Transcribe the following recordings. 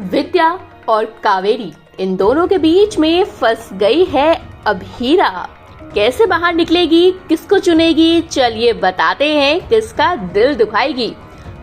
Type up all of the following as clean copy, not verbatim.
विद्या और कावेरी, इन दोनों के बीच में फंस गई है अभीरा। कैसे बाहर निकलेगी, किसको चुनेगी, चलिए बताते हैं किसका दिल दुखाएगी।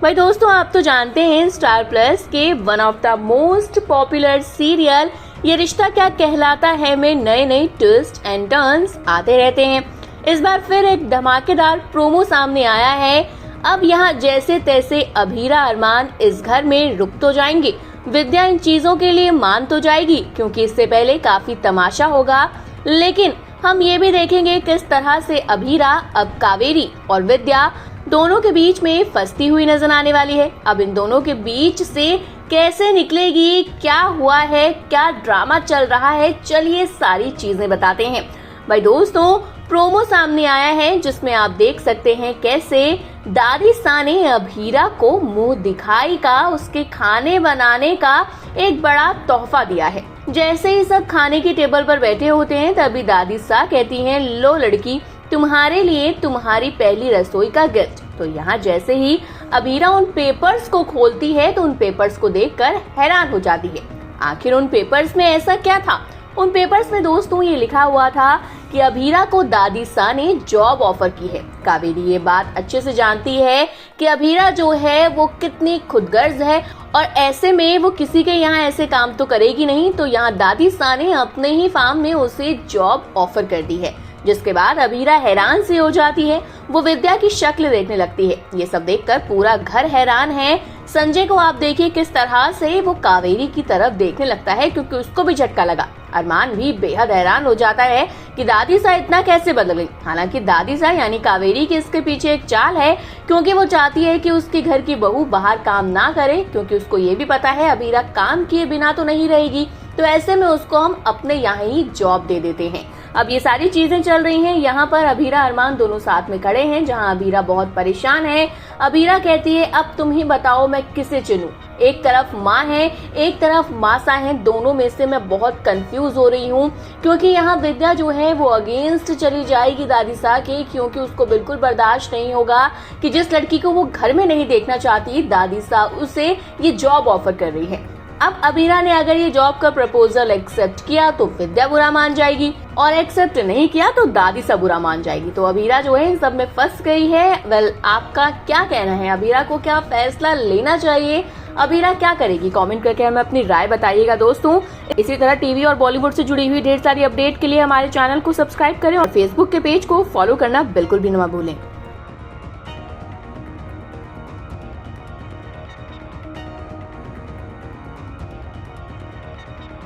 भाई दोस्तों, आप तो जानते हैं स्टार प्लस के one of the most popular serial ये रिश्ता क्या कहलाता है में नए नए ट्विस्ट एंड टर्न्स आते रहते हैं। इस बार फिर एक धमाकेदार प्रोमो सामने आया है। अब यहाँ जैसे तैसे अभीरा अरमान इस घर में रुक तो जाएंगे, विद्या इन चीजों के लिए मान तो जाएगी क्योंकि इससे पहले काफी तमाशा होगा, लेकिन हम ये भी देखेंगे किस तरह से अभीरा अब कावेरी और विद्या दोनों के बीच में फंसती हुई नजर आने वाली है। अब इन दोनों के बीच से कैसे निकलेगी, क्या हुआ है, क्या ड्रामा चल रहा है, चलिए सारी चीजें बताते हैं। भाई दोस्तों, प्रोमो सामने आया है जिसमें आप देख सकते हैं कैसे दादी सा ने अभीरा को मुंह दिखाई का उसके खाने बनाने का एक बड़ा तोहफा दिया है। जैसे ही सब खाने की टेबल पर बैठे होते हैं तभी दादी सा कहती हैं, लो लड़की, तुम्हारे लिए तुम्हारी पहली रसोई का गिफ्ट। तो यहाँ जैसे ही अभीरा उन पेपर्स को खोलती है तो उन पेपर्स को देखकर हैरान हो जाती है। आखिर उन पेपर्स में ऐसा क्या था? उन पेपर्स में दोस्तों ये लिखा हुआ था कि अभीरा को दादी सा ने जॉब ऑफर की है। कावेरी ये बात अच्छे से जानती है कि अभीरा जो है वो कितनी खुदगर्ज है और ऐसे में वो किसी के यहाँ ऐसे काम तो करेगी नहीं। तो यहाँ दादी सा ने अपने ही फार्म में उसे जॉब ऑफर कर दी है, जिसके बाद अभीरा हैरान सी हो जाती है। वो विद्या की शक्ल देखने लगती है। ये सब देखकर पूरा घर हैरान है। संजय को आप देखिए किस तरह से वो कावेरी की तरफ देखने लगता है क्योंकि उसको भी झटका लगा। अरमान भी बेहद हैरान हो जाता है कि दादी सा इतना कैसे बदल गई। हालांकि दादी सा यानी कावेरी की इसके पीछे एक चाल है, क्योंकि वो चाहती है कि उसके घर की बहू बाहर काम ना करे, क्योंकि उसको ये भी पता है अभीरा काम किए बिना तो नहीं रहेगी। तो ऐसे में उसको हम अपने यहाँ ही जॉब दे देते हैं। अब ये सारी चीजें चल रही हैं। यहाँ पर अभीरा अरमान दोनों साथ में खड़े हैं, जहाँ अभीरा बहुत परेशान है। अभीरा कहती है, अब तुम ही बताओ मैं किसे चुनूं। एक तरफ माँ है, एक तरफ मासा है, दोनों में से मैं बहुत कंफ्यूज हो रही हूँ, क्योंकि यहाँ विद्या जो है वो अगेंस्ट चली जाएगी दादी सा के, क्योंकि उसको बिल्कुल बर्दाश्त नहीं होगा कि जिस लड़की को वो घर में नहीं देखना चाहती दादी सा उसे ये जॉब ऑफर कर रही है। अब अभीरा ने अगर ये जॉब का प्रपोजल एक्सेप्ट किया तो विद्या बुरा मान जाएगी और एक्सेप्ट नहीं किया तो दादी सा बुरा मान जाएगी। तो अभीरा जो है इन सब में फंस गई है। वेल, आपका क्या कहना है? अभीरा को क्या फैसला लेना चाहिए? अभीरा क्या करेगी? कमेंट करके हमें अपनी राय बताइएगा दोस्तों। इसी तरह टीवी और बॉलीवुड से जुड़ी हुई ढेर सारी अपडेट के लिए हमारे चैनल को सब्सक्राइब करें और फेसबुक के पेज को फॉलो करना बिल्कुल भी न भूलें।